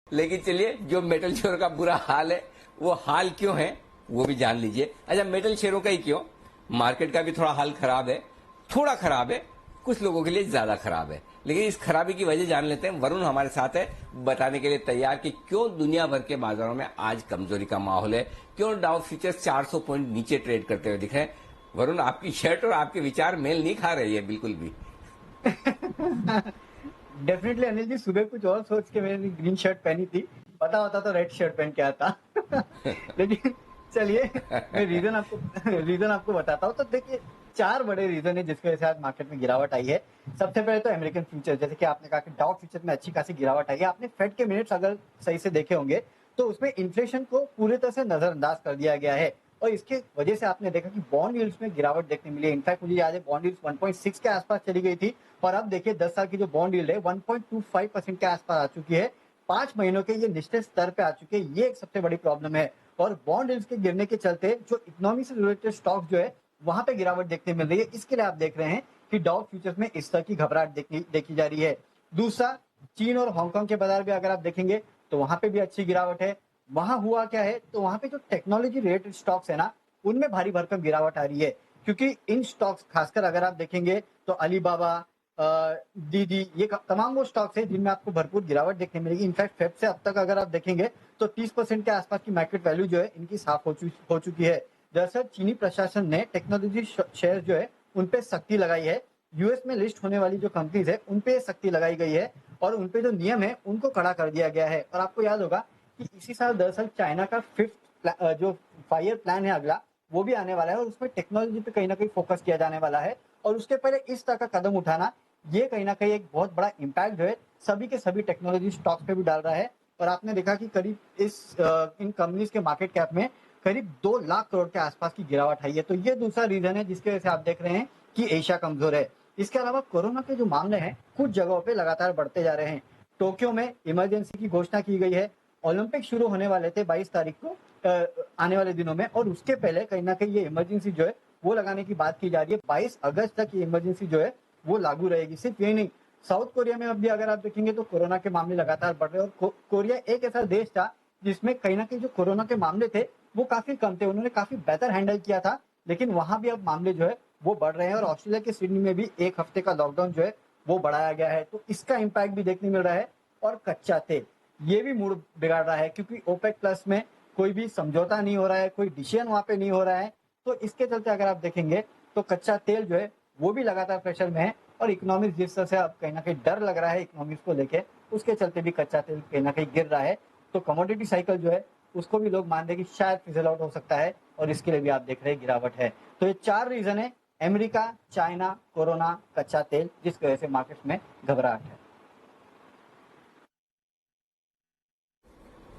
लेकिन चलिए, जो मेटल शेयरों का बुरा हाल है, वो हाल क्यों है वो भी जान लीजिए। अच्छा, मेटल शेयरों का ही क्यों, मार्केट का भी थोड़ा हाल खराब है, थोड़ा खराब है, कुछ लोगों के लिए ज्यादा खराब है। लेकिन इस खराबी की वजह जान लेते हैं। वरुण हमारे साथ है बताने के लिए तैयार कि क्यों दुनिया भर के बाजारों में आज कमजोरी का माहौल है, क्यों डाउ फ्यूचर्स 400 पॉइंट नीचे ट्रेड करते हुए दिख रहे हैं। वरुण, आपकी शर्ट और आपके विचार मेल नहीं खा रही है बिल्कुल भी। डेफिनेटली अनिल जी, सुबह कुछ और सोच के मैंने ग्रीन शर्ट पहनी थी, पता होता तो रेड शर्ट पहन के आता। लेकिन चलिए, मैं रीजन आपको बताता हूँ। तो देखिए, 4 बड़े रीजन है जिसकी वजह से आज मार्केट में गिरावट आई है। सबसे पहले तो अमेरिकन फ्यूचर, जैसे कि आपने कहा कि डाउ फ्यूचर में अच्छी खासी गिरावट आई है। आपने फेड के मिनट्स अगर सही से देखे होंगे तो उसमें इन्फ्लेशन को पूरी तरह से नजरअंदाज कर दिया गया है, और इसके वजह से आपने देखा कि बॉन्ड यील्ड्स में गिरावट देखने मिली है। इनफैक्ट मुझे याद है बॉन्ड यील्ड्स 1.6 के आसपास चली गई थी, और अब देखिए 10 साल की जो बॉन्ड यील्ड है 1.25% के आसपास आ चुकी है। 5 महीनों के ये निचले स्तर पे आ चुके हैं। ये एक सबसे बड़ी प्रॉब्लम है। और बॉन्ड यील्ड्स के गिरने के चलते जो इकोनॉमी से रिलेटेड स्टॉक जो है वहां पे गिरावट देखने मिल रही है। इसके लिए आप देख रहे हैं कि डाउ फ्यूचर्स में इस तरह की घबराहट देखी जा रही है। दूसरा, चीन और हांगकांग के बाजार में अगर आप देखेंगे तो वहां पे भी अच्छी गिरावट है। वहां हुआ क्या है, तो वहां पे जो टेक्नोलॉजी रिलेटेड स्टॉक्स है ना, उनमें भारी भरकम गिरावट आ रही है। क्योंकि इन स्टॉक्स खासकर अगर आप देखेंगे तो अलीबाबा, दीदी, ये तमाम वो स्टॉक्स हैं जिनमें आपको भरपूर गिरावट देखने मिलेगी। इनफैक्ट फेब से अब तक अगर आप देखेंगे तो 30% के आसपास की मार्केट वैल्यू जो है इनकी साफ हो चुकी है। दरअसल चीनी प्रशासन ने टेक्नोलॉजी शेयर जो है उन पे सख्ती लगाई है। यूएस में लिस्ट होने वाली जो कंपनीज है उन पे सख्ती लगाई गई है, और उन पे जो नियम है उनको कड़ा कर दिया गया है। और आपको याद होगा कि इसी साल दरअसल चाइना का 5th जो 5 ईयर प्लान है अगला, वो भी आने वाला है, और उसमें टेक्नोलॉजी पे कहीं ना कहीं फोकस किया जाने वाला है। और उसके पहले इस तरह का कदम उठाना, ये कहीं ना कहीं एक बहुत बड़ा इम्पैक्ट जो है सभी के सभी टेक्नोलॉजी स्टॉक्स पे भी डाल रहा है। और आपने देखा कि करीब इन कंपनीज के मार्केट कैप में करीब 2 लाख करोड़ के आसपास की गिरावट आई है। तो ये दूसरा रीजन है जिसकी वजह से आप देख रहे हैं कि एशिया कमजोर है। इसके अलावा कोरोना के जो मामले हैं कुछ जगहों पे लगातार बढ़ते जा रहे हैं। टोक्यो में इमरजेंसी की घोषणा की गई है। ओलंपिक शुरू होने वाले थे 22 तारीख को आने वाले दिनों में, और उसके पहले कहीं ना कहीं ये इमरजेंसी जो है वो लगाने की बात की जा रही है। 22 अगस्त तक ये इमरजेंसी जो है वो लागू रहेगी। सिर्फ यही नहीं, साउथ कोरिया में अब भी अगर आप देखेंगे तो कोरोना के मामले लगातार बढ़ रहे हैं। और कोरिया एक ऐसा देश था जिसमें कहीं ना कहीं जो कोरोना के मामले थे वो काफी कम थे, उन्होंने काफी बेहतर हैंडल किया था। लेकिन वहां भी अब मामले जो है वो बढ़ रहे हैं, और ऑस्ट्रेलिया के सिडनी में भी 1 हफ्ते का लॉकडाउन जो है वो बढ़ाया गया है। तो इसका इम्पैक्ट भी देखने मिल रहा है। और कच्चा तेल, ये भी मूड बिगाड़ रहा है, क्योंकि ओपेक प्लस में कोई भी समझौता नहीं हो रहा है, कोई डिसीजन वहां पे नहीं हो रहा है। तो इसके चलते अगर आप देखेंगे तो कच्चा तेल जो है वो भी लगातार प्रेशर में है। और इकोनॉमिक्स जिस तरह से अब कहीं ना कहीं डर लग रहा है इकोनॉमिक्स को लेके, उसके चलते भी कच्चा तेल कहीं ना कहीं गिर रहा है। तो कमोडिटी साइकिल जो है उसको भी लोग मान रहे हैं कि शायद फिजल आउट हो सकता है, और इसके लिए भी आप देख रहे हैं गिरावट है। तो ये 4 रीजन है, अमेरिका, चाइना, कोरोना, कच्चा तेल, जिसकी वजह से मार्केट में घबराहट है।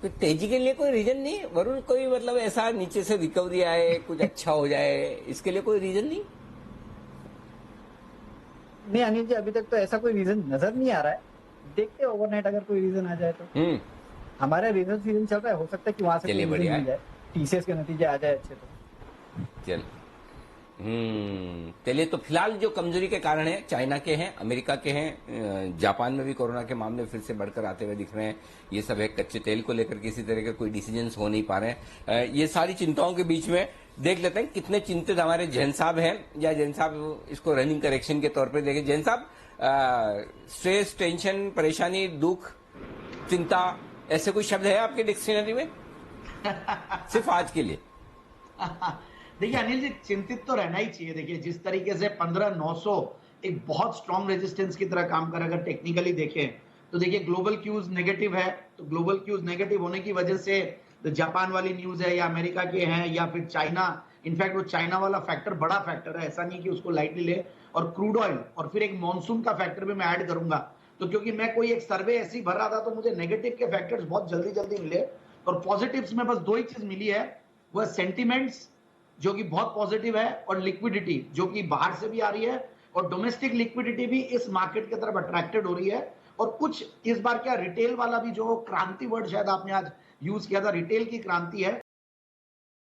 तो तेजी के लिए कोई रीजन नहीं वरुण, कोई मतलब ऐसा नीचे से रिकवरी आए, कुछ अच्छा हो जाए, इसके लिए कोई रीजन नहीं? नहीं अनिल जी, अभी तक तो ऐसा कोई रीजन नजर नहीं आ रहा है। देखते हैं ओवरनाइट अगर कोई रीजन आ जाए तो। हम्म। हमारा रीजन सीजन चल रहा है, हो सकता है कि वहां से कोई चलिए, रीजन बढ़िया मिल है। जाए, टीसीएस के नतीजे आ जाए अच्छे तो। चल। चलिए, तो फिलहाल जो कमजोरी के कारण है चाइना के हैं, अमेरिका के हैं, जापान में भी कोरोना के मामले फिर से बढ़कर आते हुए दिख रहे हैं। ये सब है, कच्चे तेल को लेकर किसी तरह के कोई डिसीजंस हो नहीं पा रहे हैं। ये सारी चिंताओं के बीच में देख लेते हैं कितने चिंतित हमारे जैन साहब हैं, या जैन साहब इसको रनिंग करेक्शन के तौर पर देखें। जैन साहब, स्ट्रेस, टेंशन, परेशानी, दुख, चिंता, ऐसे कोई शब्द है आपके डिक्शनरी में? सिर्फ आज के लिए। देखिए अनिल जी, चिंतित तो रहना ही चाहिए। देखिए जिस तरीके से 15,900 एक बहुत स्ट्रॉन्ग रेजिस्टेंस की तरह काम कर, अगर टेक्निकली देखें तो देखिए ग्लोबल क्यूज नेगेटिव है। तो ग्लोबल क्यूज नेगेटिव होने की वजह से जापान वाली न्यूज है, या अमेरिका के हैं, या फिर चाइना, इनफैक्ट वो चाइना वाला फैक्टर बड़ा फैक्टर है, ऐसा नहीं कि उसको लाइटली ले। और क्रूड ऑयल, और फिर एक मॉनसून का फैक्टर भी मैं ऐड करूंगा। तो क्योंकि मैं कोई एक सर्वे ऐसी भर रहा था तो मुझे नेगेटिव के फैक्टर्स बहुत जल्दी जल्दी मिले, और पॉजिटिव्स में बस 2 ही चीज मिली है, वो सेंटिमेंट्स जो कि बहुत पॉजिटिव है, और लिक्विडिटी जो कि बाहर से भी आ रही है, और डोमेस्टिक लिक्विडिटी भी इस मार्केट की तरफ अट्रैक्टेड हो रही है। और कुछ इस बार क्या रिटेल वाला भी, जो क्रांति वर्ड शायद आपने आज यूज किया था, रिटेल की क्रांति है,